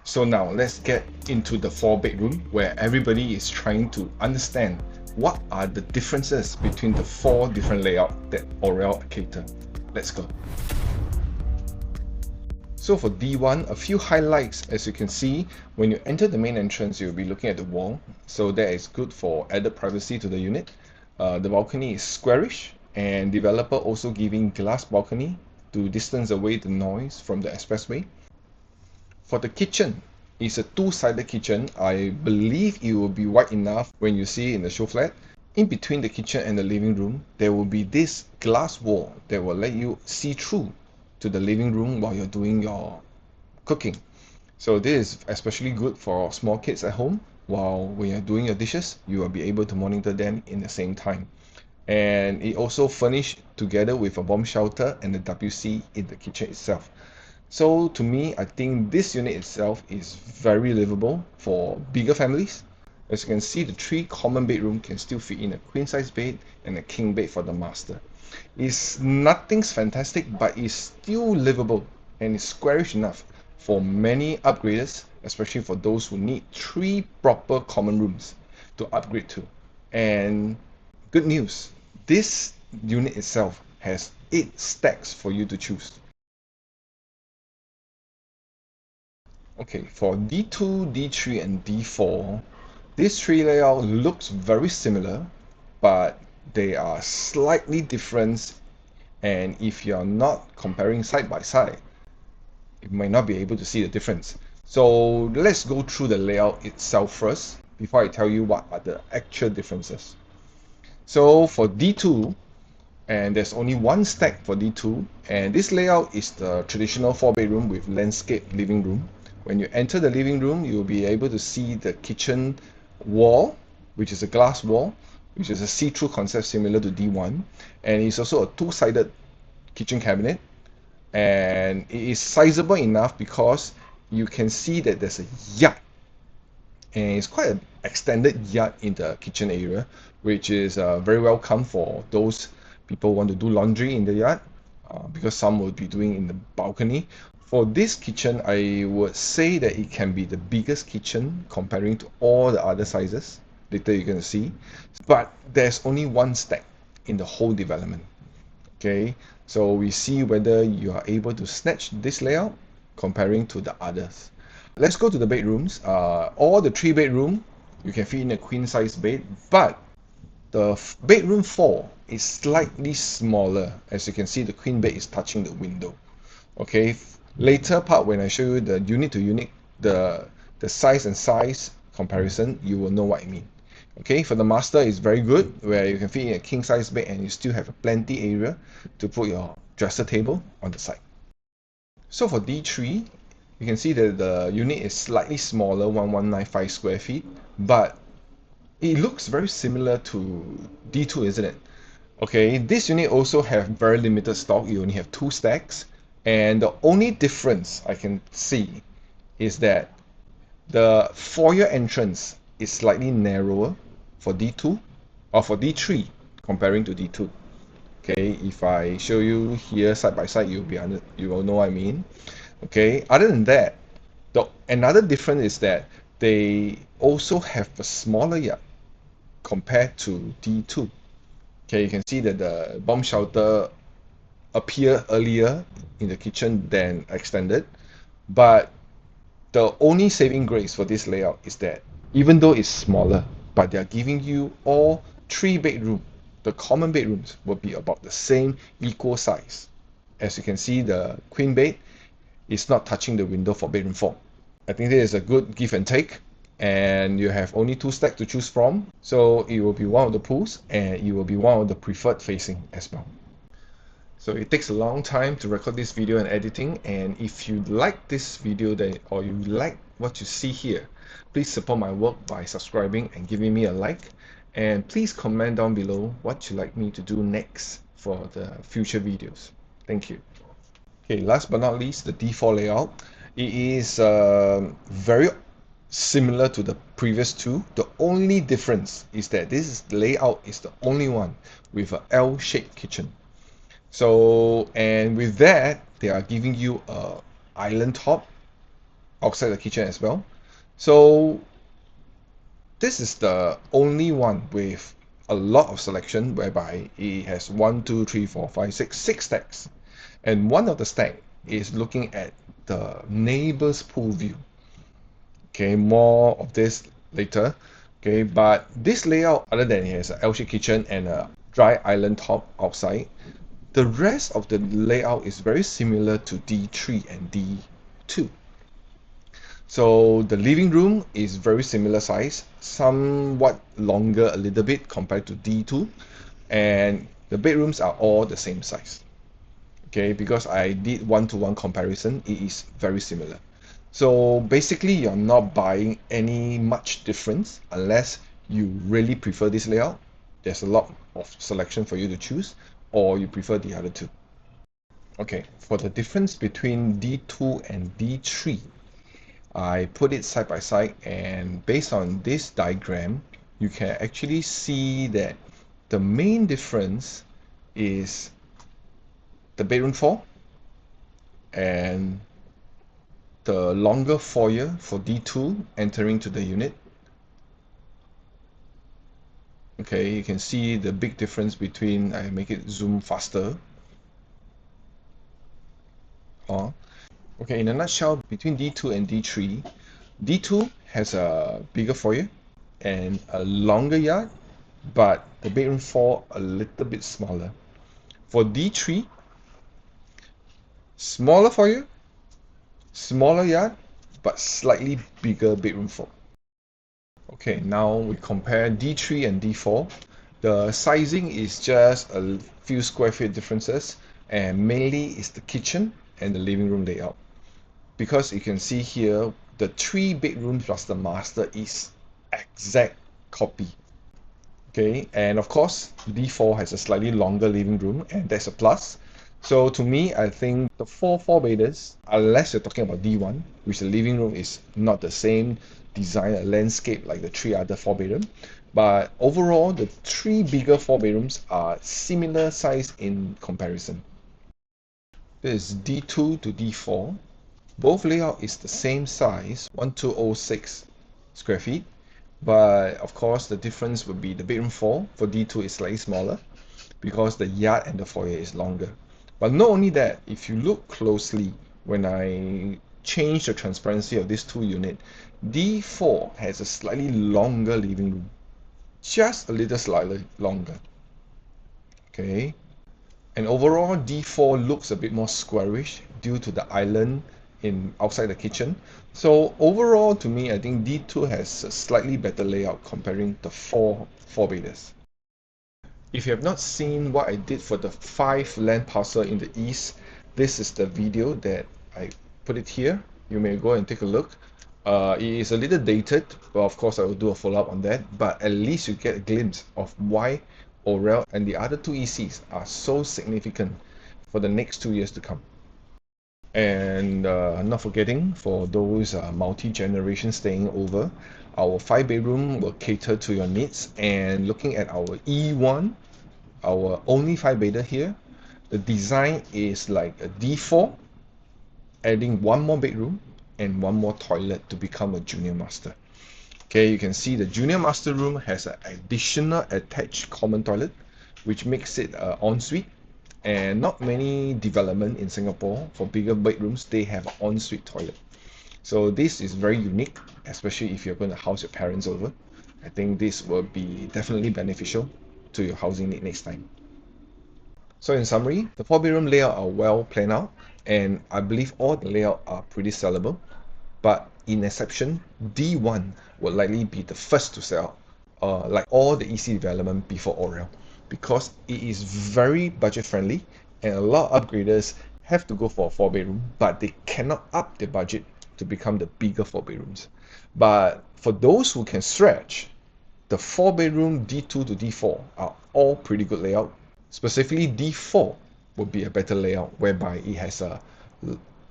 So now let's get into the 4-bedroom where everybody is trying to understand what are the differences between the 4 different layouts that Aurelle cater. Let's go. So for D1, a few highlights. As you can see, when you enter the main entrance, you'll be looking at the wall. So that is good for added privacy to the unit. The balcony is squarish, and developer also giving glass balcony to distance away the noise from the expressway. For the kitchen, it's a 2-sided kitchen. I believe it will be wide enough when you see in the show flat. In between the kitchen and the living room, there will be this glass wall that will let you see through to the living room while you're doing your cooking. So this is especially good for small kids at home. While when you're doing your dishes, you will be able to monitor them in the same time. And it also furnished together with a bomb shelter and the WC in the kitchen itself. So to me, I think this unit itself is very livable for bigger families. As you can see, the 3 common bedroom can still fit in a queen size bed and a king bed for the master. It's nothing's fantastic, but it's still livable and it's squarish enough for many upgraders, especially for those who need 3 proper common rooms to upgrade to. And good news, this unit itself has 8 stacks for you to choose. Okay, for D2, D3 and D4, this 3 layout looks very similar, but they are slightly different, and if you're not comparing side by side, you might not be able to see the difference. So let's go through the layout itself first before I tell you what are the actual differences. So for D2, and there's only 1 stack for D2, and this layout is the traditional 4-bedroom with landscape living room. When you enter the living room, you'll be able to see the kitchen wall, which is a glass wall, which is a see-through concept similar to D1, and it's also a 2-sided kitchen cabinet, and it is sizable enough because you can see that there's a yard, and it's quite an extended yard in the kitchen area, which is very welcome for those people who want to do laundry in the yard, because some will be doing in the balcony. For this kitchen, I would say that it can be the biggest kitchen comparing to all the other sizes. Later you're going to see. But there's only 1 stack in the whole development. Okay, so we see whether you are able to snatch this layout comparing to the others. Let's go to the bedrooms. All the 3 bedroom, you can fit in a queen size bed, but the bedroom 4 is slightly smaller. As you can see, the queen bed is touching the window. Okay, later part when I show you the unit to unit, the size and size comparison, you will know what I mean. Okay, for the master is very good, where you can fit in a king size bed and you still have plenty area to put your dresser table on the side. So for D3, you can see that the unit is slightly smaller, 1195 square feet, but it looks very similar to D2, isn't it? Okay, this unit also have very limited stock. You only have 2 stacks, and the only difference I can see is that the foyer entrance is slightly narrower for D2 or for D3 comparing to D2. Okay, if I show you here side by side, you will know what I mean. Okay, other than that, another difference is that they also have a smaller yard compared to D2. Okay, you can see that the bomb shelter appear earlier in the kitchen than extended, but the only saving grace for this layout is that even though it's smaller, but they're giving you all 3 bedroom, the common bedrooms will be about the same equal size. As you can see, the queen bed is not touching the window for bedroom 4. I think this is a good give and take, and you have only 2 stacks to choose from, so it will be one of the pools and it will be one of the preferred facing as well. So it takes a long time to record this video and editing, and if you like this video or you like what you see here, please support my work by subscribing and giving me a like, and please comment down below what you'd like me to do next for the future videos. Thank you. Okay, last but not least, the D4 layout. It is very similar to the previous 2. The only difference is that this layout is the only one with an L-shaped kitchen. So, and with that, they are giving you a island top outside the kitchen as well. So this is the only one with a lot of selection whereby it has 6 stacks. And one of the stack is looking at the neighbor's pool view. Okay, more of this later. Okay, but this layout, other than it has an L-shaped kitchen and a dry island top outside, the rest of the layout is very similar to D3 and D2. So the living room is very similar size, somewhat longer a little bit compared to D2, and the bedrooms are all the same size. Okay, because I did one-to-one comparison, it is very similar. So basically, you're not buying any much difference unless you really prefer this layout. There's a lot of selection for you to choose, or you prefer the other two. Okay, for the difference between D2 and D3, I put it side by side, and based on this diagram, you can actually see that the main difference is the bedroom 4 and the longer foyer for D2 entering to the unit. Okay, you can see the big difference between, I make it zoom faster. Okay, in a nutshell, between D2 and D3, D2 has a bigger foyer and a longer yard, but the bedroom 4 a little bit smaller. For D3, smaller foyer, smaller yard, but slightly bigger bedroom 4. Okay, now we compare D3 and D4. The sizing is just a few square feet differences, and mainly is the kitchen and the living room layout. Because you can see here, the 3 bedrooms plus the master is exact copy. Okay, and of course, D4 has a slightly longer living room, and that's a plus. So to me, I think the 4 4-beders, unless you're talking about D1, which the living room is not the same design, a landscape like the 3 other 4-bedroom, but overall, the 3 bigger 4 bedrooms are similar size in comparison. This is D2 to D4. Both layout is the same size, 1206 square feet, but of course the difference would be the bedroom 4 for D2 is slightly smaller because the yard and the foyer is longer. But not only that, if you look closely, when I change the transparency of these 2 units, D4 has a slightly longer living room, just a little slightly longer. Okay, and overall D4 looks a bit more squarish due to the island in outside the kitchen. So overall, to me, I think D2 has a slightly better layout comparing the 4 beders. If you have not seen what I did for the 5 land parcel in the east, this is the video that I put it here. You may go and take a look. It is a little dated, but of course I will do a follow-up on that, but at least you get a glimpse of why Aurelle and the other 2 ECs are so significant for the next 2 years to come. And not forgetting, for those multi-generation staying over, our 5 bedroom will cater to your needs. And looking at our E1, our only 5-bedder here, the design is like a D4, adding 1 more bedroom and 1 more toilet to become a junior master. Okay, you can see the junior master room has an additional attached common toilet, which makes it an ensuite. And not many development in Singapore for bigger bedrooms, they have an ensuite toilet. So this is very unique, especially if you're going to house your parents over. I think this will be definitely beneficial to your housing need next time. So in summary, the 4-bedroom layout are well planned out, and I believe all the layout are pretty sellable. But in exception, D1 will likely be the first to sell, like all the EC development before Aurelle, because it is very budget friendly, and a lot of upgraders have to go for a 4-bedroom, but they cannot up their budget to become the bigger 4 bedrooms. But for those who can stretch, the 4-bedroom D2 to D4 are all pretty good layout. Specifically, D4 would be a better layout, whereby it has a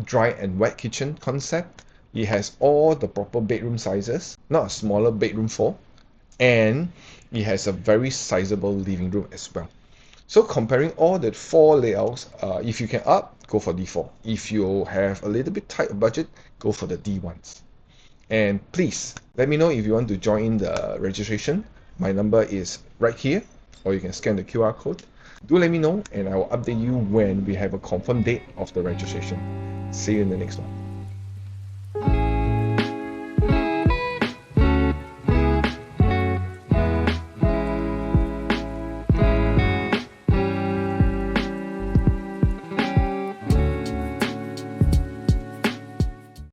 dry and wet kitchen concept. It has all the proper bedroom sizes, not a smaller bedroom 4, and it has a very sizable living room as well. So comparing all the 4 layouts, if you can up, go for D4. If you have a little bit tight budget, go for the D1s. And please let me know if you want to join in the registration. My number is right here, or you can scan the QR code. Do let me know, and I will update you when we have a confirmed date of the registration. See you in the next one.